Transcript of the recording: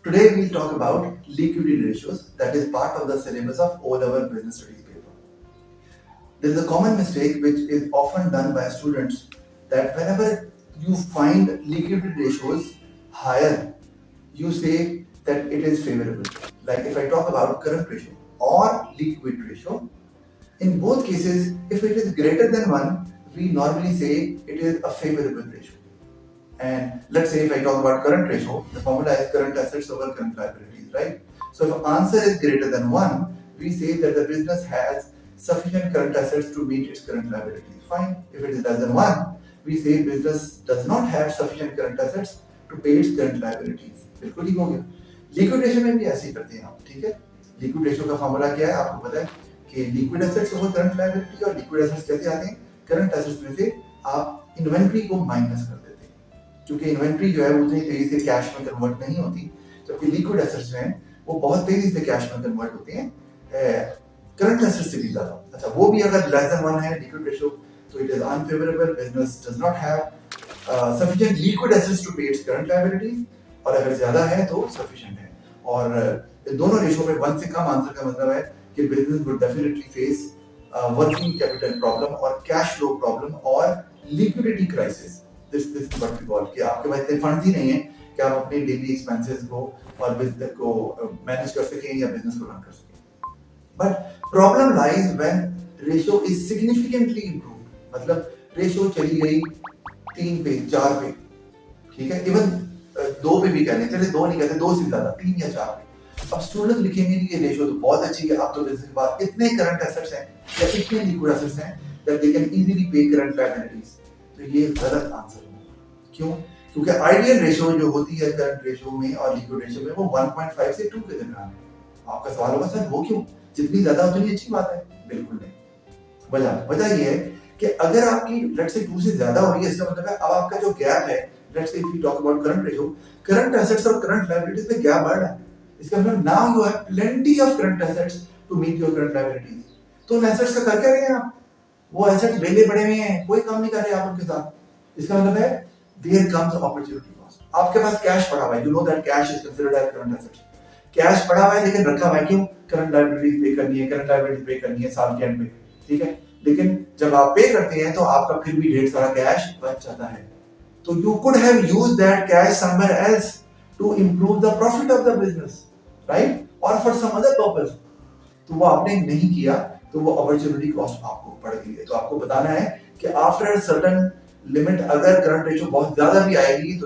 Today we'll talk about liquidity ratios, that is part of the syllabus of O-level business studies paper. There is a common mistake which is often done by students, that whenever you find liquidity ratios higher, you say that it is favorable. Like if I talk about current ratio or liquid ratio, in both cases, if it is greater than 1, we normally say it is a favorable ratio. And let's say if I talk about current ratio, the formula is current assets over current liabilities, right? So if answer is greater than 1, we say that the business has sufficient current assets to meet its current liabilities. Fine. If it is less than 1, we say business does not have sufficient current assets to pay its current liabilities. बिल्कुल ठीक हो गया. Liquid ratio में भी ऐसे ही करते हैं आप, ठीक है. लिक्विड रेशियो का फॉर्मूला क्या है आपको पता है कि liquid assets over current liability. और लिक्विड एसेट्स कैसे आते हैं? करंट एसेट्स में से आप इन्वेंट्री को माइनस कर देते हैं, क्योंकि इन्वेंट्री जो है वो उतनी तेजी से कैश में कन्वर्ट नहीं होती, जबकि लिक्विड एसेट्स जो हैं वो बहुत तेजी से कैश में कन्वर्ट होते हैं करंट एसेट्स से भी ज्यादा. अच्छा, वो भी अगर लेस देन 1 है लिक्विड रेशियो, तो it is unfavourable. Business does not have sufficient liquid assets to pay its current liabilities, और अगर ज्यादा है तो सफिशिएंट है. और दोनों रेशियो में 1 से कम आंसर का मतलब है कि business would definitely face working capital problem और कैश फ्लो प्रॉब्लम और liquidity crisis. This what we call कि आपके पास इतने फंड्स ही नहीं है कि आप अपने डेली एक्सपेंसेस को और बिजनेस को मैनेज कर सकें या बिजनेस को रन कर सकें. But problem lies when ratio is significantly improved. मतलब रेशियो चली गई 3 पे 4 पे, ठीक है, इवन 2 पे भी कहने, चले 2 नहीं कहते, 2 से ज्यादा 3 या 4 पे. अब स्टूडेंट लिखेंगे कि ये रेशियो तो बहुत अच्छी है, अब तो बिजनेस के पास इतने करंट एसेट्स हैं या इतने लिक्विड एसेट्स हैं दैट दे कैन इजीली पे करंट लायबिलिटीज. तो ये गलत आंसर होगा. क्यों? क्योंकि आइडियल रेशियो जो होती है करंट रेशियो में और लिक्विड रेशियो में वो 1.5 से 2 के दरमियान है. आपका सवाल होगा सर वो क्यों? जितनी ज्यादा उतनी अच्छी बात है. बिल्कुल नहीं. वजह ये है कि अगर आपकी लेट्स से 2 से ज्यादा हो रही है, इसका मतलब है अब आपका जो गैप है, let's say if we talk about current ratio, current assets और करंट लायबिलिटीज में गैप बढ़ रहा है. इसका मतलब now you have plenty of current assets to meet your current liabilities. तो उन एसेट्स का कर क्या रहे हैं आप? वो एसेट्स बेले पड़े हुए हैं, कोई काम नहीं कर रहे आप उनके साथ. इसका मतलब है देयर कम्स अपॉर्चुनिटी कॉस्ट. आपके पास कैश पड़ा हुआ है, you know that cash is considered as current assets. Cash पड़ा हुआ है लेकिन रखा हुआ है क्यों? करंट लायबिलिटीज पे करनी है, करंट लायबिलिटीज पे करनी है साल के एंड में, ठीक है. लेकिन जब आप पे करते हैं तो आपका फिर भी ढेर सारा कैश बच जाता है. तो you could have used that cash somewhere else to improve the profit of the business, right? Or for some other purpose. तो वो आपने नहीं किया, तो वो अपॉर्चुनिटी कॉस्ट आपको पड़ गई है. तो आपको बताना है कि आफ्टर सर्टेन लिमिट अगर करंट रेशियो बहुत ज्यादा भी आएगी तो